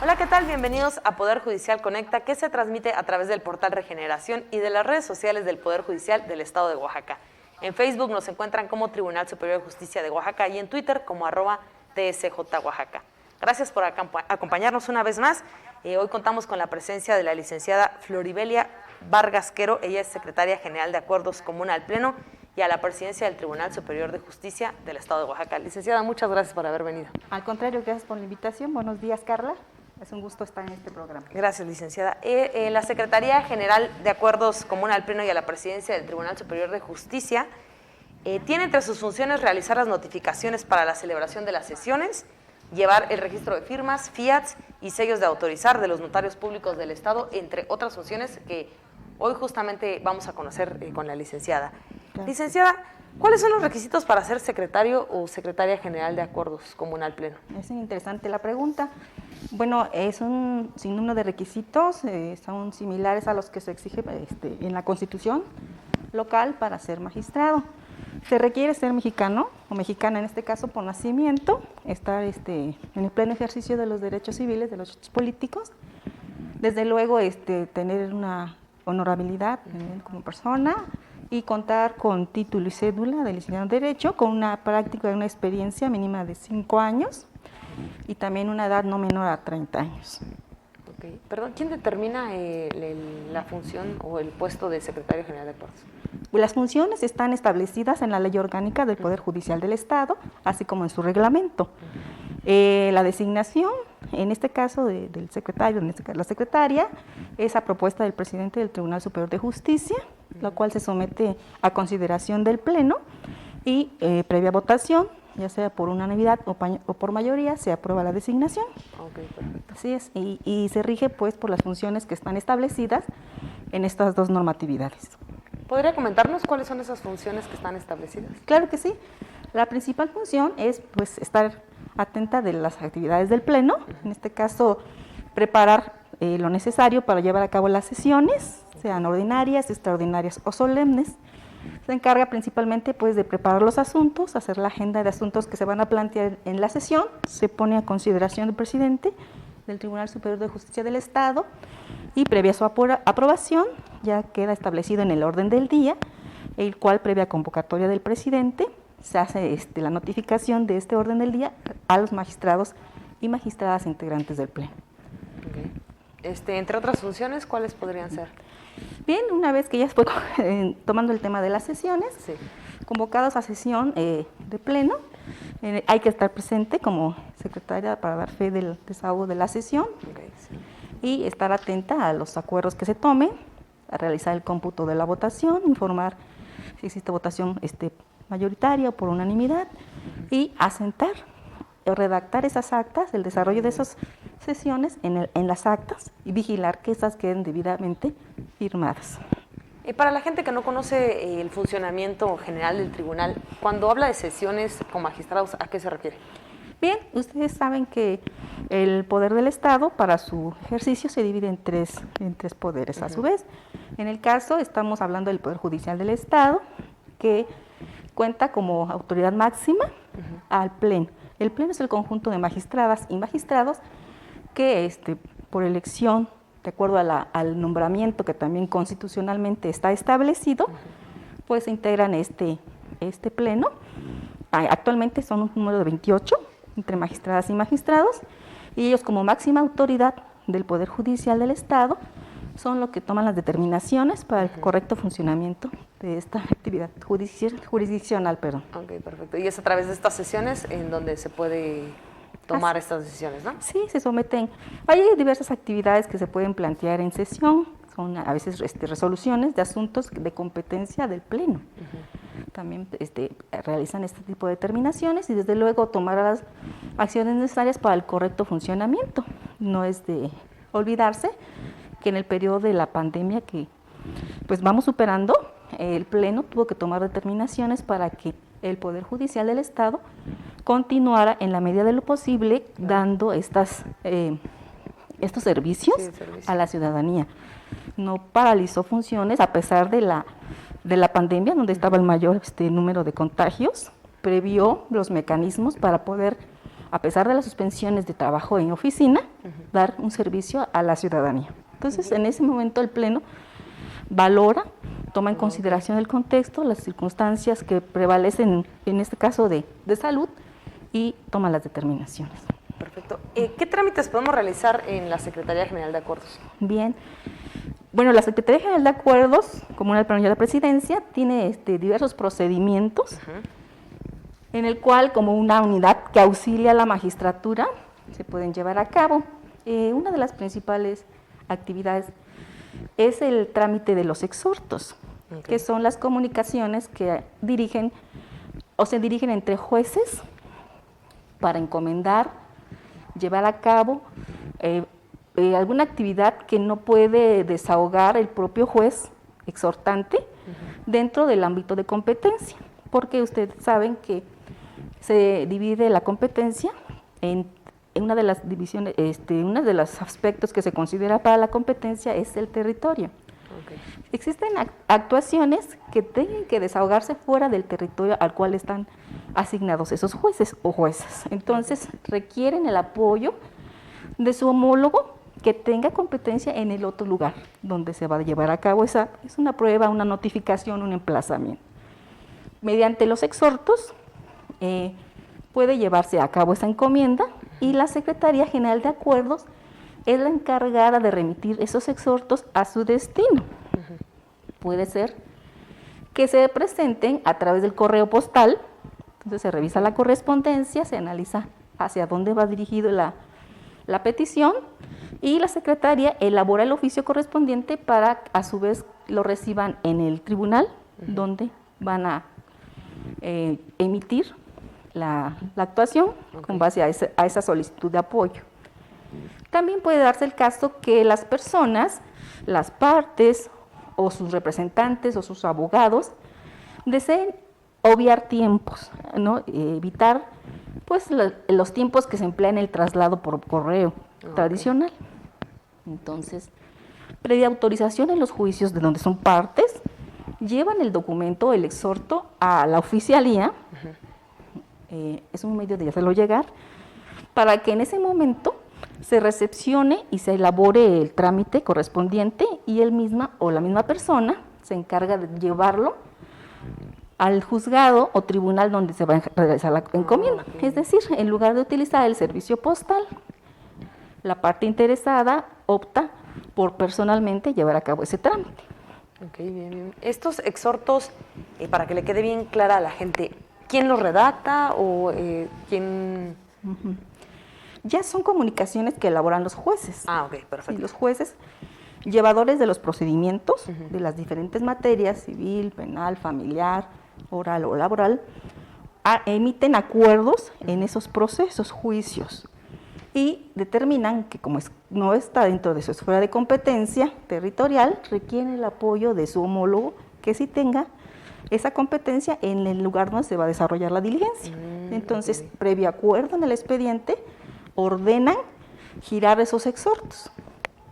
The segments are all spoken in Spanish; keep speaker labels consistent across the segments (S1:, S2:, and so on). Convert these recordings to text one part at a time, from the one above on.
S1: Hola, ¿qué tal? Bienvenidos a Poder Judicial Conecta, que se transmite a través del portal Regeneración y de las redes sociales del Poder Judicial del Estado de Oaxaca. En Facebook nos encuentran como Tribunal Superior de Justicia de Oaxaca y en Twitter como @TSJ Oaxaca. Gracias por acompañarnos una vez más. Hoy contamos con la presencia de la licenciada Floribelia Vargas Quero. Ella es secretaria general de Acuerdos Común al Pleno y a la presidencia del Tribunal Superior de Justicia del Estado de Oaxaca. Licenciada, muchas gracias por haber venido.
S2: Al contrario, gracias por la invitación. Buenos días, Carla. Es un gusto estar en este programa.
S1: Gracias, licenciada. La Secretaría General de Acuerdos Común al Pleno y a la presidencia del Tribunal Superior de Justicia tiene entre sus funciones realizar las notificaciones para la celebración de las sesiones, llevar el registro de firmas, fiats y sellos de autorizar de los notarios públicos del Estado, entre otras funciones que hoy justamente vamos a conocer con la licenciada. Gracias. Licenciada, ¿cuáles son los requisitos para ser secretario o secretaria general de Acuerdos Común al Pleno?
S2: Es interesante la pregunta. Bueno, es un sinnúmero de requisitos, son similares a los que se exige en la Constitución local para ser magistrado. Se requiere ser mexicano o mexicana, en este caso por nacimiento, estar en el pleno ejercicio de los derechos civiles, de los derechos políticos, desde luego tener una honorabilidad como persona y contar con título y cédula de licenciado en Derecho, con una práctica y una experiencia mínima de 5 años y también una edad no menor a 30 años.
S1: Okay. Perdón, ¿quién determina la función o el puesto de secretario general de Acuerdos?
S2: Las funciones están establecidas en la Ley Orgánica del Poder Judicial del Estado, así como en su reglamento. La designación, en este caso del secretario, en este caso la secretaria, es a propuesta del presidente del Tribunal Superior de Justicia, la cual se somete a consideración del Pleno y previa votación, ya sea por unanimidad o por mayoría, se aprueba la designación.
S1: Okay, perfecto.
S2: Así es, y se rige pues por las funciones que están establecidas en estas dos normatividades.
S1: ¿Podría comentarnos cuáles son esas funciones que están establecidas?
S2: Claro que sí. La principal función es pues estar atenta de las actividades del Pleno, en este caso preparar lo necesario para llevar a cabo las sesiones, sean ordinarias, extraordinarias o solemnes. Se encarga principalmente pues de preparar los asuntos, hacer la agenda de asuntos que se van a plantear en la sesión, se pone a consideración del presidente del Tribunal Superior de Justicia del Estado y previa su aprobación ya queda establecido en el orden del día, el cual previa convocatoria del presidente se hace la notificación de este orden del día a los magistrados y magistradas integrantes del Pleno.
S1: Okay. Entre otras funciones, ¿cuáles podrían ser?
S2: Bien, una vez que ya fue tomando el tema de las sesiones,
S1: sí,
S2: convocados a sesión de Pleno, hay que estar presente como secretaria para dar fe del desahogo de la sesión.
S1: Okay, sí.
S2: Y estar atenta a los acuerdos que se tomen, a realizar el cómputo de la votación, informar si existe votación mayoritaria o por unanimidad y asentar o redactar esas actas, el desarrollo de esas sesiones en las actas y vigilar que esas queden debidamente firmadas.
S1: Para la gente que no conoce el funcionamiento general del tribunal, cuando habla de sesiones con magistrados, ¿a qué se refiere?
S2: Bien, ustedes saben que el poder del Estado para su ejercicio se divide en tres poderes. A su vez, en el caso estamos hablando del Poder Judicial del Estado, que cuenta como autoridad máxima al Pleno. El Pleno es el conjunto de magistradas y magistrados que por elección, de acuerdo al nombramiento que también constitucionalmente está establecido, pues se integran este Pleno. Actualmente son un número de 28 entre magistradas y magistrados, y ellos como máxima autoridad del Poder Judicial del Estado son los que toman las determinaciones para el correcto funcionamiento de esta actividad jurisdiccional.
S1: Ok, perfecto. Y es a través de estas sesiones en donde se puede tomar estas decisiones, ¿no?
S2: Sí, se someten. Hay diversas actividades que se pueden plantear en sesión, son a veces resoluciones de asuntos de competencia del Pleno. También realizan este tipo de determinaciones y desde luego tomar las acciones necesarias para el correcto funcionamiento. No es de olvidarse que en el periodo de la pandemia que pues vamos superando, el Pleno tuvo que tomar determinaciones para que el Poder Judicial del Estado continuara en la medida de lo posible dando estos servicios a la ciudadanía. No paralizó funciones a pesar de la pandemia, donde estaba el mayor número de contagios, previó los mecanismos para poder a pesar de las suspensiones de trabajo en oficina, dar un servicio a la ciudadanía. Entonces, en ese momento el Pleno valora, toma en consideración el contexto, las circunstancias que prevalecen en este caso de salud y toma las determinaciones.
S1: Perfecto. ¿Qué trámites podemos realizar en la Secretaría General de Acuerdos?
S2: Bien. Bueno, la Secretaría General de Acuerdos, Comunal Pleno de la Presidencia, tiene diversos procedimientos en el cual, como una unidad que auxilia a la magistratura, se pueden llevar a cabo. Una de las principales actividades es el trámite de los exhortos, que son las comunicaciones que dirigen o se dirigen entre jueces para encomendar, llevar a cabo alguna actividad que no puede desahogar el propio juez exhortante dentro del ámbito de competencia, porque ustedes saben que se divide la competencia en una de las divisiones, uno de los aspectos que se considera para la competencia es el territorio. Existen actuaciones que tienen que desahogarse fuera del territorio al cual están asignados esos jueces o juezas. Entonces, requieren el apoyo de su homólogo que tenga competencia en el otro lugar donde se va a llevar a cabo es una prueba, una notificación, un emplazamiento. Mediante los exhortos puede llevarse a cabo esa encomienda y la Secretaría General de Acuerdos es la encargada de remitir esos exhortos a su destino. Puede ser que se presenten a través del correo postal, entonces se revisa la correspondencia, se analiza hacia dónde va dirigido la petición y la Secretaría elabora el oficio correspondiente para a su vez lo reciban en el tribunal, donde van a emitir la actuación con base a esa solicitud de apoyo. También puede darse el caso que las personas, las partes o sus representantes o sus abogados deseen obviar tiempos, ¿no? Evitar pues los tiempos que se emplean en el traslado por correo tradicional. Entonces, previa autorización en los juicios de donde son partes, llevan el documento, el exhorto a la oficialía, es un medio de hacerlo llegar, para que en ese momento se recepcione y se elabore el trámite correspondiente y él misma o la misma persona se encarga de llevarlo al juzgado o tribunal donde se va a realizar la encomienda. Es decir, en lugar de utilizar el servicio postal, la parte interesada opta por personalmente llevar a cabo ese trámite.
S1: Ok, bien, bien. Estos exhortos, para que le quede bien clara a la gente, ¿quién los redacta o quién...?
S2: Ya son comunicaciones que elaboran los jueces.
S1: Ok, perfecto.
S2: Sí, los jueces, llevadores de los procedimientos de las diferentes materias, civil, penal, familiar, oral o laboral, emiten acuerdos en esos procesos, juicios, y determinan que como no está dentro de su esfera de competencia territorial, requiere el apoyo de su homólogo que sí tenga esa competencia en el lugar donde se va a desarrollar la diligencia. Entonces, previo acuerdo en el expediente, ordenan girar esos exhortos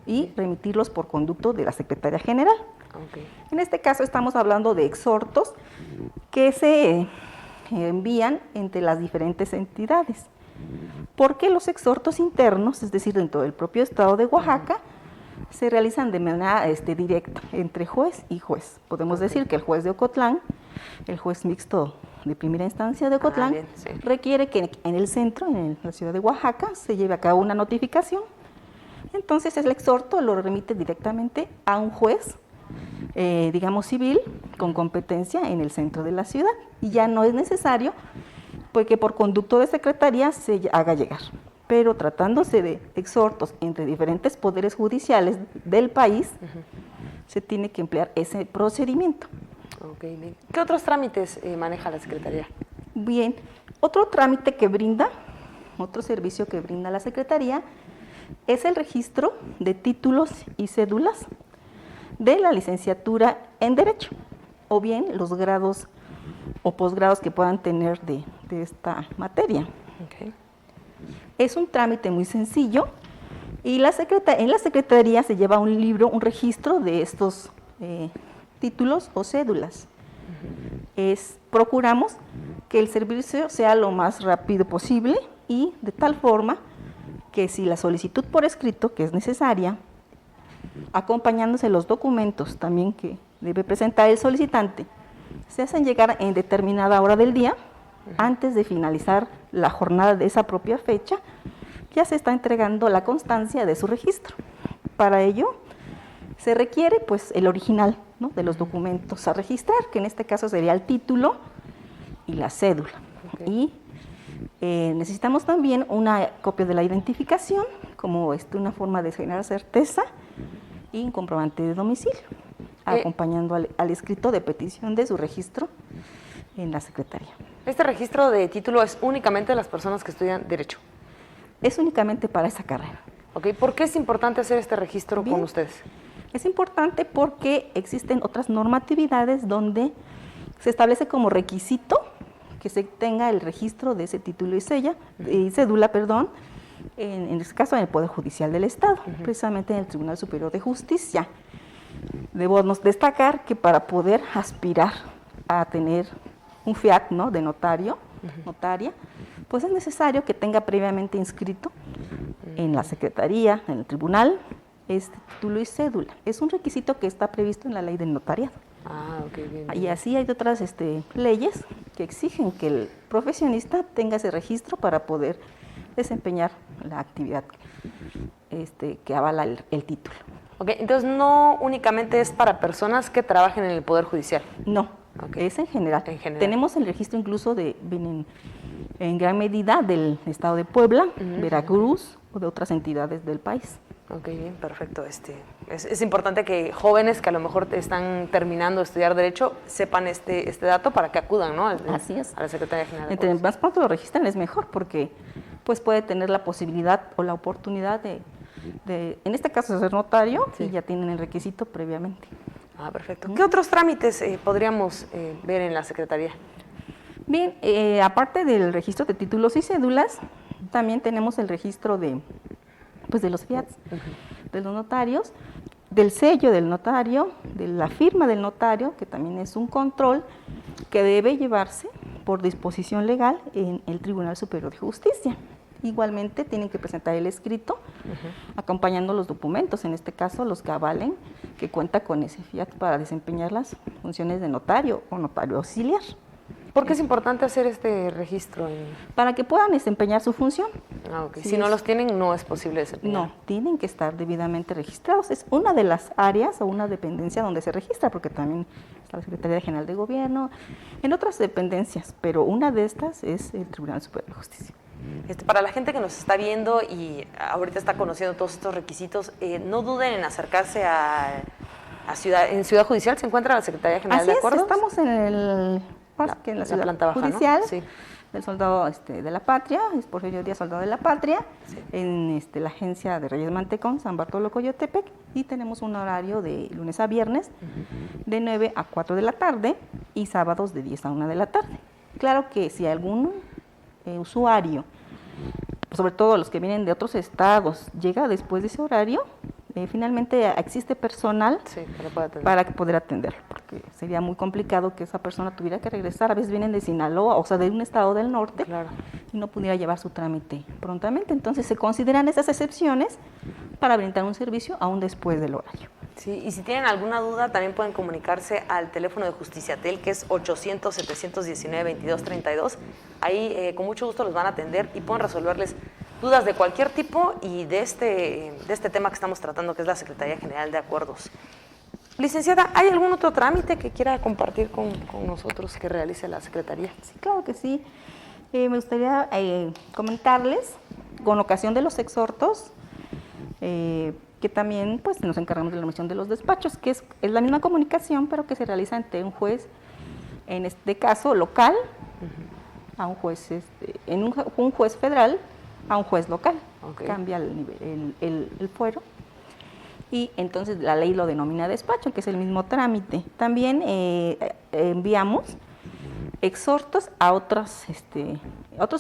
S2: y remitirlos por conducto de la Secretaría General. En este caso estamos hablando de exhortos que se envían entre las diferentes entidades, porque los exhortos internos, es decir, dentro del propio estado de Oaxaca, se realizan de manera directa entre juez y juez. Podemos decir que el juez de Ocotlán, el juez mixto de primera instancia de Ocotlán, requiere que en el centro, en la ciudad de Oaxaca, se lleve a cabo una notificación. Entonces el exhorto lo remite directamente a un juez, digamos civil, con competencia en el centro de la ciudad, y ya no es necesario pues, que por conducto de secretaría se haga llegar. Pero tratándose de exhortos entre diferentes poderes judiciales del país, se tiene que emplear ese procedimiento.
S1: Bien. ¿Qué otros trámites maneja la Secretaría?
S2: Bien, otro trámite que brinda, otro servicio que brinda la Secretaría, es el registro de títulos y cédulas de la licenciatura en Derecho, o bien los grados o posgrados que puedan tener de esta materia. Es un trámite muy sencillo y en la Secretaría se lleva un libro, un registro de estos títulos o cédulas. Procuramos que el servicio sea lo más rápido posible y de tal forma que si la solicitud por escrito, que es necesaria, acompañándose los documentos también que debe presentar el solicitante, se hacen llegar en determinada hora del día, antes de finalizar la jornada de esa propia fecha, ya se está entregando la constancia de su registro. Para ello, se requiere pues el original, ¿no?, de los documentos a registrar, que en este caso sería el título y la cédula. Y necesitamos también una copia de la identificación, como una forma de generar certeza, y un comprobante de domicilio, acompañando al escrito de petición de su registro en la Secretaría.
S1: ¿Este registro de título es únicamente de las personas que estudian Derecho?
S2: Es únicamente para esa carrera.
S1: Ok, ¿por qué es importante hacer este registro con ustedes?
S2: Es importante porque existen otras normatividades donde se establece como requisito que se tenga el registro de ese título y cédula, en este caso en el Poder Judicial del Estado, precisamente en el Tribunal Superior de Justicia. Debemos destacar que para poder aspirar a tener un fiat, ¿no?, de notaria, pues es necesario que tenga previamente inscrito en la Secretaría, en el tribunal, este título y cédula. Es un requisito que está previsto en la ley del notariado.
S1: Bien.
S2: Y así hay otras leyes que exigen que el profesionista tenga ese registro para poder desempeñar la actividad que avala el título.
S1: Ok, entonces no únicamente es para personas que trabajen en el Poder Judicial.
S2: No, es en general. Tenemos el registro incluso en gran medida del Estado de Puebla, Veracruz o de otras entidades del país.
S1: Ok, bien, perfecto. Es importante que jóvenes que a lo mejor están terminando de estudiar Derecho sepan este dato para que acudan, ¿no?
S2: Así es.
S1: A la Secretaría General.
S2: Entre más pronto lo registran es mejor, porque pues puede tener la posibilidad o la oportunidad de en este caso, ser notario, y ya tienen el requisito previamente.
S1: Perfecto. ¿Qué otros trámites podríamos ver en la Secretaría?
S2: Bien, aparte del registro de títulos y cédulas, también tenemos el registro de los fiats, de los notarios, del sello del notario, de la firma del notario, que también es un control que debe llevarse por disposición legal en el Tribunal Superior de Justicia. Igualmente tienen que presentar el escrito, acompañando los documentos, en este caso los que avalen que cuenta con ese fiat para desempeñar las funciones de notario o notario auxiliar.
S1: ¿Por qué es importante hacer este registro?
S2: Para que puedan desempeñar su función.
S1: Si no los tienen, no es posible desempeñar.
S2: No, tienen que estar debidamente registrados. Es una de las áreas o una dependencia donde se registra, porque también está la Secretaría General de Gobierno, en otras dependencias, pero una de estas es el Tribunal Superior de Justicia.
S1: Para la gente que nos está viendo y ahorita está conociendo todos estos requisitos, no duden en acercarse en Ciudad Judicial. ¿Se encuentra la Secretaría General de Acuerdos?
S2: Estamos en la Ciudad
S1: planta baja,
S2: Judicial,
S1: ¿no? Sí.
S2: Del Soldado de la Patria, es Porfirio Díaz, Soldado de la Patria, en la agencia de Reyes Mantecón, San Bartolo Coyotepec, y tenemos un horario de lunes a viernes, de 9 a 4 de la tarde, y sábados de 10 a 1 de la tarde. Claro que si algún usuario, sobre todo los que vienen de otros estados, llega después de ese horario, finalmente existe personal para poder atenderlo, porque sería muy complicado que esa persona tuviera que regresar. A veces vienen de Sinaloa, o sea, de un estado del norte, y no pudiera llevar su trámite prontamente. Entonces se consideran esas excepciones para brindar un servicio aún después del horario.
S1: Sí, y si tienen alguna duda, también pueden comunicarse al teléfono de Justiciatel, que es 800-719-2232. Ahí con mucho gusto los van a atender y pueden resolverles dudas de cualquier tipo y de este tema que estamos tratando, que es la Secretaría General de Acuerdos. Licenciada, ¿hay algún otro trámite que quiera compartir con nosotros que realice la Secretaría?
S2: Sí, claro que sí. Me gustaría comentarles, con ocasión de los exhortos, que también pues nos encargamos de la emisión de los despachos, que es la misma comunicación, pero que se realiza ante un juez, en este caso local, a un juez, un juez federal a un juez local. Cambia el fuero, y entonces la ley lo denomina despacho, que es el mismo trámite. También enviamos exhortos a otros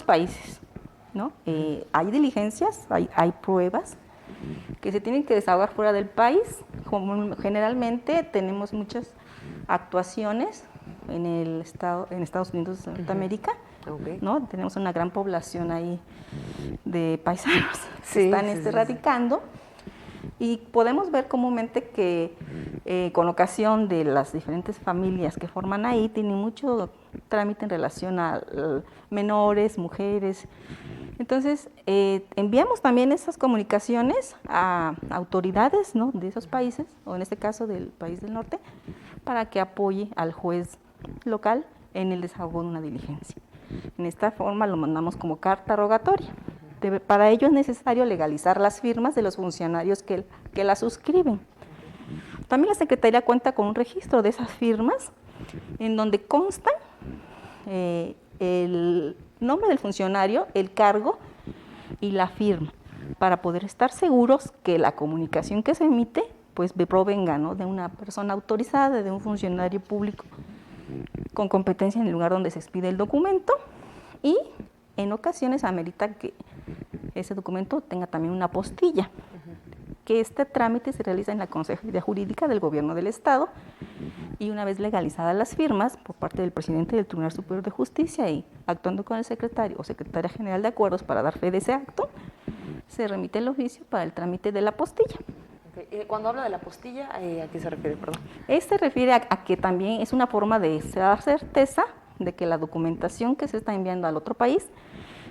S2: países, ¿no? Hay diligencias, hay pruebas que se tienen que desahogar fuera del país. Generalmente tenemos muchas actuaciones en Estados Unidos de Norteamérica, ¿no? Tenemos una gran población ahí de paisanos que están radicando. Y podemos ver comúnmente que con ocasión de las diferentes familias que forman ahí, tienen mucho trámite en relación a menores, mujeres. Entonces, enviamos también esas comunicaciones a autoridades, ¿no?, de esos países, o en este caso del país del norte, para que apoye al juez local en el desahogo de una diligencia. En esta forma lo mandamos como carta rogatoria. Para ello es necesario legalizar las firmas de los funcionarios que la suscriben. También la Secretaría cuenta con un registro de esas firmas en donde constan el nombre del funcionario, el cargo y la firma, para poder estar seguros que la comunicación que se emite pues provenga, ¿no?, de una persona autorizada, de un funcionario público con competencia en el lugar donde se expide el documento, y en ocasiones amerita que ese documento tenga también una apostilla, que este trámite se realiza en la Consejería Jurídica del Gobierno del Estado, y una vez legalizadas las firmas por parte del presidente del Tribunal Superior de Justicia y actuando con el secretario o secretaria general de acuerdos para dar fe de ese acto, se remite el oficio para el trámite de la apostilla.
S1: Cuando habla de la apostilla, ¿a qué se refiere? Perdón.
S2: Este refiere a que también es una forma de dar certeza de que la documentación que se está enviando al otro país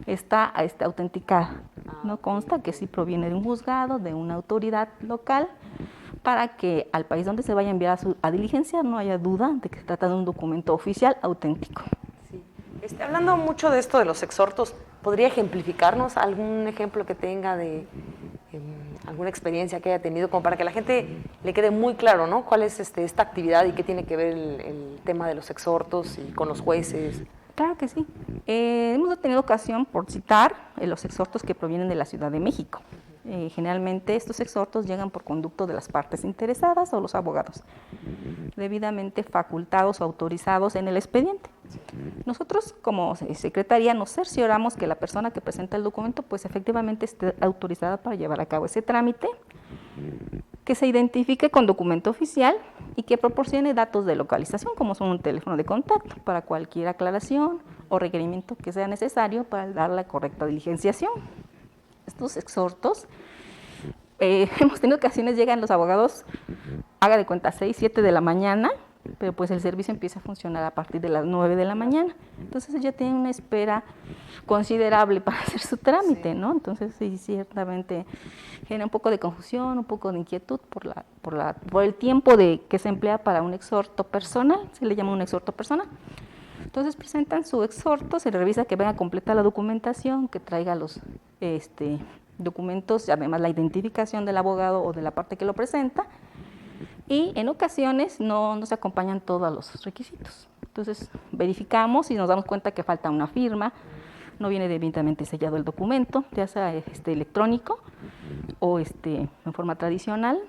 S2: está autenticada. No consta que sí proviene de un juzgado, de una autoridad local, para que al país donde se vaya a enviar a diligencia no haya duda de que se trata de un documento oficial auténtico.
S1: Sí. Hablando mucho de esto de los exhortos, ¿podría ejemplificarnos algún ejemplo que tenga de alguna experiencia que haya tenido, como para que a la gente le quede muy claro, ¿no?, cuál es esta actividad y qué tiene que ver el tema de los exhortos y con los jueces?
S2: Claro que sí. Hemos tenido ocasión, por citar, los exhortos que provienen de la Ciudad de México. Generalmente estos exhortos llegan por conducto de las partes interesadas o los abogados, debidamente facultados o autorizados en el expediente. Nosotros, como Secretaría, nos cercioramos que la persona que presenta el documento pues efectivamente esté autorizada para llevar a cabo ese trámite, que se identifique con documento oficial y que proporcione datos de localización, como son un teléfono de contacto para cualquier aclaración o requerimiento que sea necesario para dar la correcta diligenciación. Estos exhortos, hemos tenido ocasiones, llegan los abogados, haga de cuenta, 6, 7 de la mañana, pero pues el servicio empieza a funcionar a partir de las 9 de la mañana. Entonces ya tienen una espera considerable para hacer su trámite, ¿no? Entonces sí, ciertamente genera un poco de confusión, un poco de inquietud por el tiempo que se emplea para un exhorto personal, se le llama un exhorto personal. Entonces presentan su exhorto, se revisa que venga completa la documentación, que traiga los documentos, además la identificación del abogado o de la parte que lo presenta, y en ocasiones no se acompañan todos los requisitos. Entonces verificamos y nos damos cuenta que falta una firma, no viene debidamente sellado el documento, ya sea electrónico o en forma tradicional,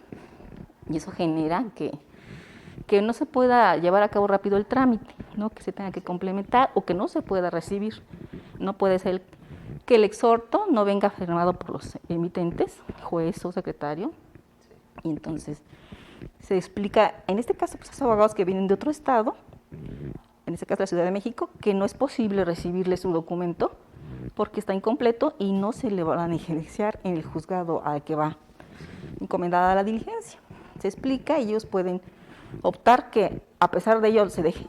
S2: y eso genera que no se pueda llevar a cabo rápido el trámite, ¿no?, que se tenga que complementar o que no se pueda recibir. No puede ser que el exhorto no venga firmado por los emitentes, juez o secretario, y entonces se explica, en este caso, pues, a los abogados que vienen de otro estado, en este caso la Ciudad de México, que no es posible recibirle su documento porque está incompleto y no se le va a diligenciar en el juzgado al que va encomendada la diligencia. Se explica y ellos pueden optar que a pesar de ello se deje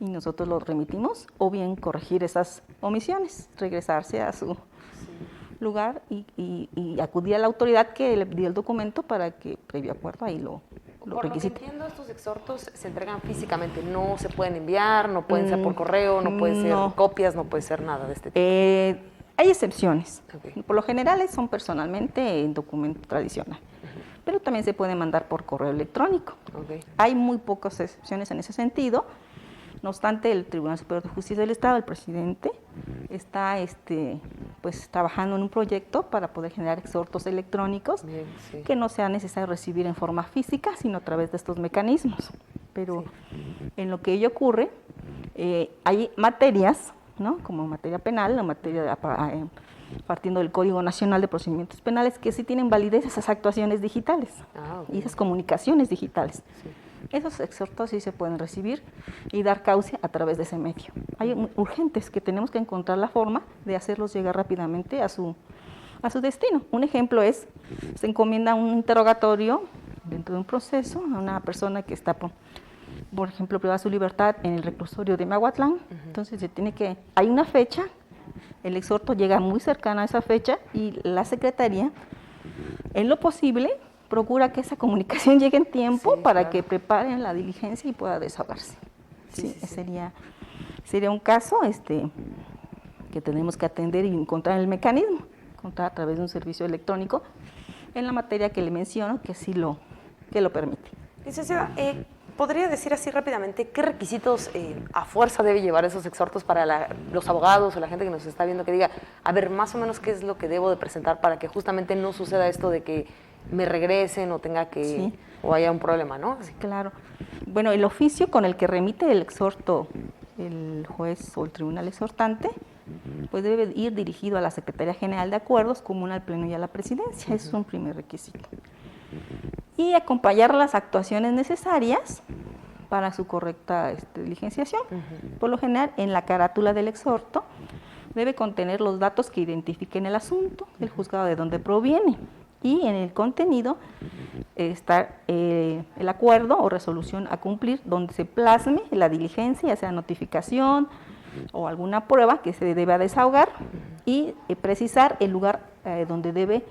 S2: y nosotros lo remitimos, o bien corregir esas omisiones, regresarse a su lugar y acudir a la autoridad que le dio el documento para que previo acuerdo ahí lo requisite.
S1: Por lo que entiendo, estos exhortos se entregan físicamente, no se pueden enviar, no pueden ser por correo, no pueden ser copias, no puede ser nada de este tipo.
S2: Hay excepciones.
S1: Okay.
S2: Por lo general son personalmente en documento tradicional, pero también se puede mandar por correo electrónico.
S1: Okay.
S2: Hay muy pocas excepciones en ese sentido. No obstante, el Tribunal Superior de Justicia del Estado, el presidente, está pues trabajando en un proyecto para poder generar exhortos electrónicos. Bien, sí, que no sea necesario recibir en forma física, sino a través de estos mecanismos. Pero sí, en lo que ello ocurre, hay materias, ¿no?, como materia penal, la materia partiendo del Código Nacional de Procedimientos Penales, que sí tienen validez esas actuaciones digitales, okay, y esas comunicaciones digitales. Sí. esos exhortos sí se pueden recibir y dar cauce a través de ese medio. Hay urgentes que tenemos que encontrar la forma de hacerlos llegar rápidamente a su destino. Un ejemplo es, se encomienda un interrogatorio dentro de un proceso a una persona que está, por ejemplo, privada de su libertad en el reclusorio de Mahuatlán. Entonces hay una fecha, el exhorto llega muy cercana a esa fecha y la Secretaría, en lo posible, procura que esa comunicación llegue en tiempo para que preparen la diligencia y pueda desahogarse. Sí. Sería un caso que tenemos que atender y encontrar el mecanismo, encontrar a través de un servicio electrónico en la materia que le menciono que sí lo permite.
S1: Licenciada, ¿podría decir así rápidamente qué requisitos a fuerza debe llevar esos exhortos para los abogados o la gente que nos está viendo, que diga, a ver, más o menos qué es lo que debo de presentar para que justamente no suceda esto de que me regresen o tenga que, o haya un problema, ¿no?
S2: Sí, claro. Bueno, el oficio con el que remite el exhorto el juez o el tribunal exhortante, pues debe ir dirigido a la Secretaría General de Acuerdos, común al Pleno y a la Presidencia. Ese es un primer requisito. Y acompañar las actuaciones necesarias para su correcta diligenciación. Por lo general, en la carátula del exhorto debe contener los datos que identifiquen el asunto, el juzgado de dónde proviene, y en el contenido está el acuerdo o resolución a cumplir, donde se plasme la diligencia, ya sea notificación o alguna prueba que se deba desahogar, y precisar el lugar donde debe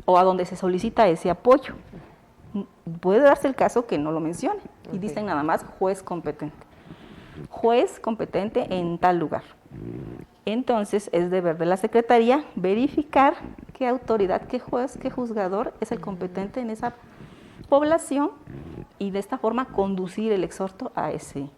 S2: o a donde se solicita ese apoyo. Puede darse el caso que no lo mencione y dicen nada más juez competente en tal lugar. Entonces es deber de la Secretaría verificar qué autoridad, qué juez, qué juzgador es el competente en esa población y de esta forma conducir el exhorto a ese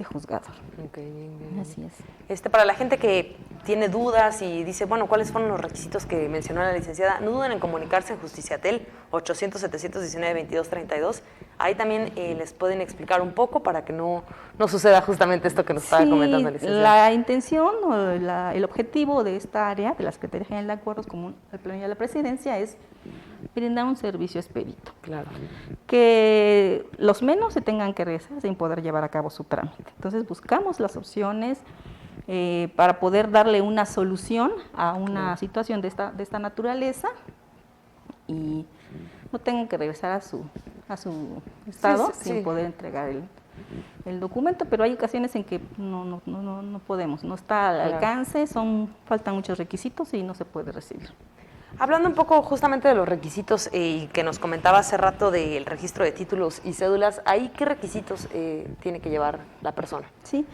S2: juzgador.
S1: Okay, bien.
S2: Así es.
S1: Para la gente que tiene dudas y dice, bueno, ¿cuáles fueron los requisitos que mencionó la licenciada? No duden en comunicarse en Justiciatel 800-719-2232. Ahí también les pueden explicar un poco para que no suceda justamente esto que nos estaba comentando la licenciada.
S2: La intención o el objetivo de esta área, de la Secretaría General de Acuerdos común al Pleno y a la Presidencia, es brindar un servicio expedito.
S1: Claro.
S2: Que los menos se tengan que regresar sin poder llevar a cabo su trámite. Entonces buscamos las opciones para poder darle una solución a una situación de esta naturaleza y no tengan que regresar a su estado sin poder entregar el documento, pero hay ocasiones en que no podemos, no está al alcance, faltan muchos requisitos y no se puede recibir.
S1: Hablando un poco justamente de los requisitos que nos comentaba hace rato del registro de títulos y cédulas, ¿ahí qué requisitos tiene que llevar la persona?
S2: Sí,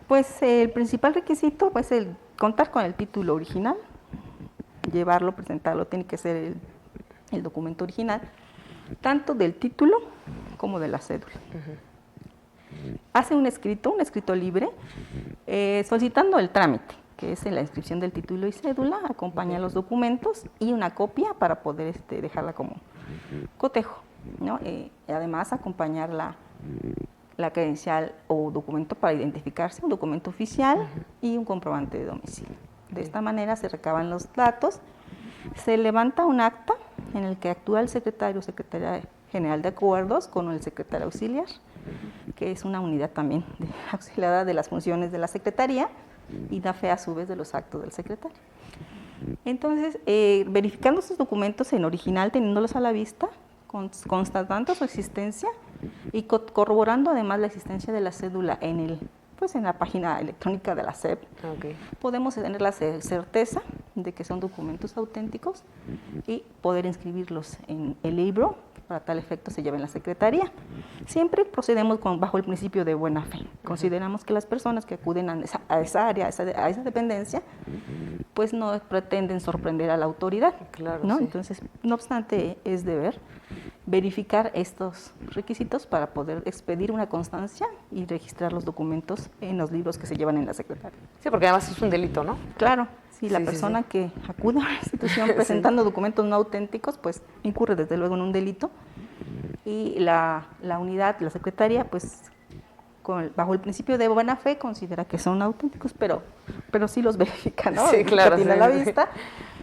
S2: pues el principal requisito pues el contar con el título original, llevarlo, presentarlo, tiene que ser el documento original, tanto del título como de la cédula. Hace un escrito libre, solicitando el trámite, que es la inscripción del título y cédula, acompaña los documentos y una copia para poder dejarla como cotejo, ¿no? Además, acompañar la credencial o documento para identificarse, un documento oficial y un comprobante de domicilio. De esta manera se recaban los datos, se levanta un acta en el que actúa el secretario o secretaria general de acuerdos con el secretario auxiliar, que es una unidad también auxiliada de las funciones de la secretaría, y da fe a su vez de los actos del secretario. Entonces, verificando estos documentos en original, teniéndolos a la vista, constatando su existencia y corroborando además la existencia de la cédula en la página electrónica de la SEP, podemos tener la certeza de que son documentos auténticos y poder inscribirlos en el libro. Para tal efecto se lleva en la Secretaría. Siempre procedemos bajo el principio de buena fe. Consideramos que las personas que acuden a esa área, a esa dependencia, pues no pretenden sorprender a la autoridad.
S1: Claro,
S2: ¿no?
S1: Sí.
S2: Entonces, no obstante, es deber verificar estos requisitos para poder expedir una constancia y registrar los documentos en los libros que se llevan en la Secretaría.
S1: Sí, porque además es un delito, ¿no?
S2: Claro. Si la persona que acude a la institución presentando documentos no auténticos, pues incurre desde luego en un delito. Y la unidad, la secretaria, pues bajo el principio de buena fe considera que son auténticos, pero sí los verifica, ¿no?
S1: Sí, claro.
S2: Que tiene a la vista,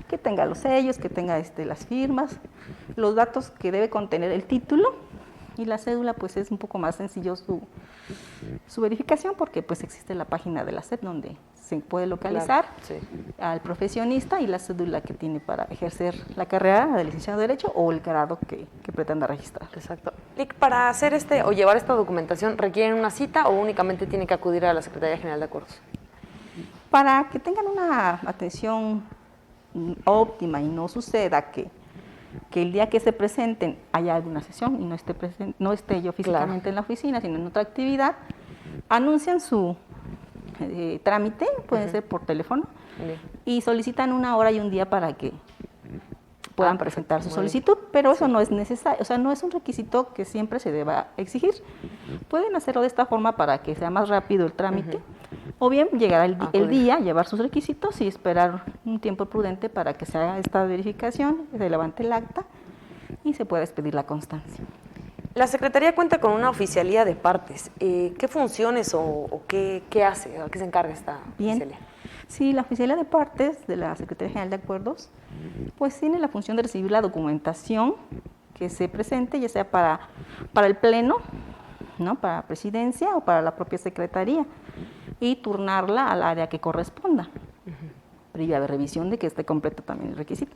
S2: que tenga los sellos, que tenga las firmas, los datos que debe contener el título Y la cédula pues es un poco más sencillo su verificación porque pues existe la página de la SEP donde se puede localizar al profesionista y la cédula que tiene para ejercer la carrera de licenciado de Derecho o el grado que pretenda registrar.
S1: Exacto. Lic, para hacer o llevar esta documentación, ¿requieren una cita o únicamente tienen que acudir a la Secretaría General de Acuerdos?
S2: Para que tengan una atención óptima y no suceda que el día que se presenten haya alguna sesión y no esté yo físicamente en la oficina, sino en otra actividad, anuncian su trámite, puede ser por teléfono, y solicitan una hora y un día para que puedan presentar su solicitud, pero eso no es necesario, o sea, no es un requisito que siempre se deba exigir. Pueden hacerlo de esta forma para que sea más rápido el trámite, o bien llegar el día, llevar sus requisitos y esperar un tiempo prudente para que se haga esta verificación, se levante el acta y se pueda expedir la constancia.
S1: La Secretaría cuenta con una oficialía de partes. ¿Qué funciones o qué hace? ¿A qué se encarga esta oficialía?
S2: Sí, la oficialía de partes de la Secretaría General de Acuerdos pues tiene la función de recibir la documentación que se presente, ya sea para el Pleno, ¿no?, para Presidencia o para la propia Secretaría, y turnarla al área que corresponda, previa revisión de que esté completo también el requisito.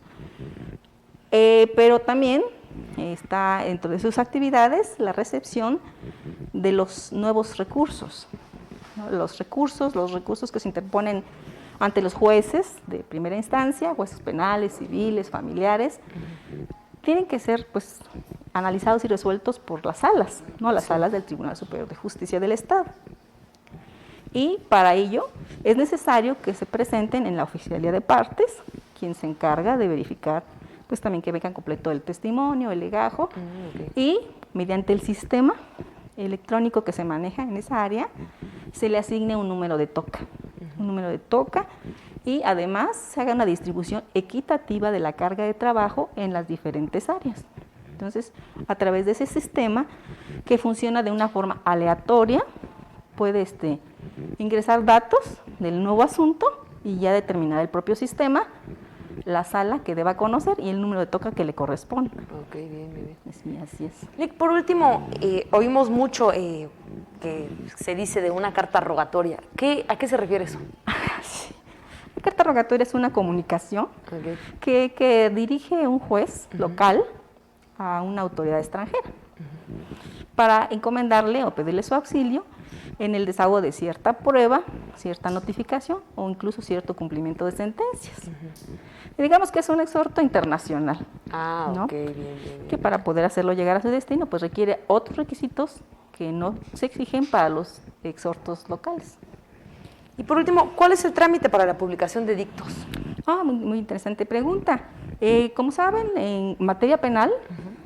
S2: Pero también está dentro de sus actividades la recepción de los nuevos recursos, ¿no? Los recursos que se interponen ante los jueces de primera instancia, jueces penales, civiles, familiares, tienen que ser pues analizados y resueltos por las salas, ¿no?, las salas del Tribunal Superior de Justicia del Estado. Y para ello es necesario que se presenten en la oficialía de partes, quien se encarga de verificar pues también que vengan completo el testimonio, el legajo, y mediante el sistema electrónico que se maneja en esa área, se le asigne un número de toca, y además se haga una distribución equitativa de la carga de trabajo en las diferentes áreas. Entonces, a través de ese sistema que funciona de una forma aleatoria, puede ingresar datos del nuevo asunto y ya determinar el propio sistema la sala que deba conocer y el número de toca que le corresponde.
S1: Ok, bien.
S2: Sí, así es.
S1: Lic, por último, oímos mucho que se dice de una carta rogatoria. ¿A qué se refiere eso?
S2: Sí. La carta rogatoria es una comunicación que dirige un juez local a una autoridad extranjera para encomendarle o pedirle su auxilio en el desahogo de cierta prueba, cierta notificación o incluso cierto cumplimiento de sentencias. Y digamos que es un exhorto internacional, ¿no?
S1: Bien.
S2: Que para poder hacerlo llegar a su destino pues requiere otros requisitos que no se exigen para los exhortos locales.
S1: Y por último, ¿cuál es el trámite para la publicación de dictos?
S2: Muy interesante pregunta. Como saben, en materia penal,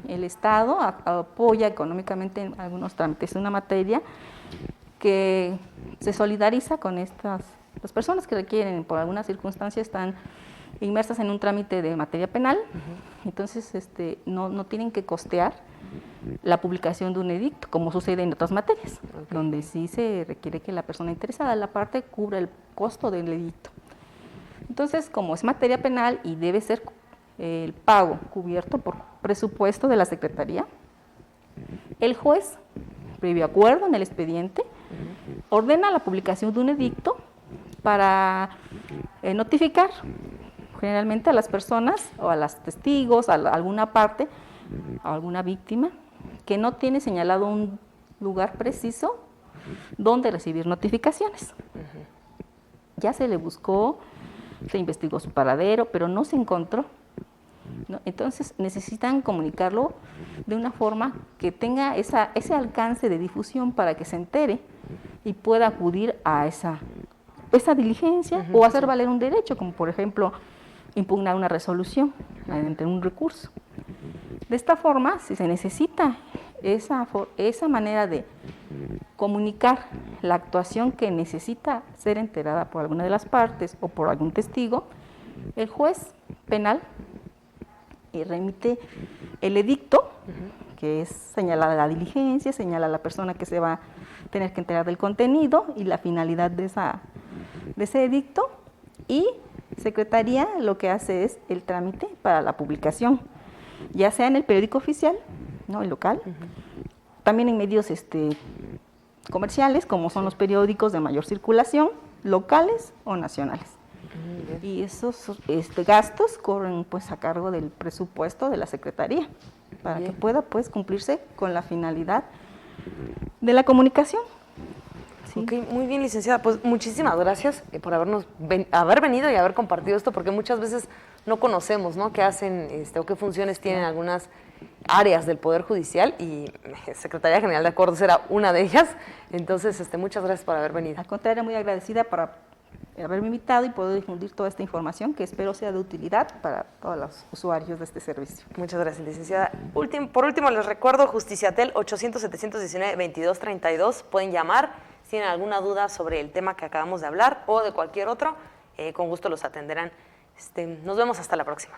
S2: el Estado apoya económicamente en algunos trámites. Es una materia que se solidariza con las personas que requieren, por alguna circunstancia, están inmersas en un trámite de materia penal, entonces no tienen que costear la publicación de un edicto, como sucede en otras materias, donde sí se requiere que la persona interesada, la parte, cubra el costo del edicto. Entonces, como es materia penal y debe ser el pago cubierto por presupuesto de la Secretaría, el juez, previo acuerdo en el expediente, ordena la publicación de un edicto para notificar generalmente a las personas o a los testigos, a alguna parte, a alguna víctima, que no tiene señalado un lugar preciso donde recibir notificaciones. Ya se le buscó, se investigó su paradero, pero no se encontró, ¿no? Entonces necesitan comunicarlo de una forma que tenga ese alcance de difusión para que se entere y pueda acudir a esa diligencia o hacer valer un derecho, como por ejemplo impugnar una resolución mediante un recurso. De esta forma, si se necesita esa manera de comunicar la actuación que necesita ser enterada por alguna de las partes o por algún testigo, el juez penal remite el edicto, que es señala la diligencia, señala la persona que se va a tener que enterar del contenido y la finalidad de ese edicto, y Secretaría lo que hace es el trámite para la publicación, ya sea en el periódico oficial, ¿no?, el local, también en medios comerciales, como son los periódicos de mayor circulación, locales o nacionales. Y esos gastos corren pues a cargo del presupuesto de la Secretaría para que pueda pues cumplirse con la finalidad de la comunicación. Sí.
S1: Ok, muy bien, licenciada. Pues muchísimas gracias por haber venido y haber compartido esto, porque muchas veces no conocemos, ¿no?, qué hacen o qué funciones tienen algunas áreas del Poder Judicial, y Secretaría General de Acuerdos era una de ellas. Entonces, muchas gracias por haber venido.
S2: Al contrario, muy agradecida por haberme invitado y poder difundir toda esta información que espero sea de utilidad para todos los usuarios de este servicio.
S1: Muchas gracias, licenciada. Por último, les recuerdo Justiciatel 800-719-2232. Pueden llamar si tienen alguna duda sobre el tema que acabamos de hablar o de cualquier otro. Con gusto los atenderán. Nos vemos hasta la próxima.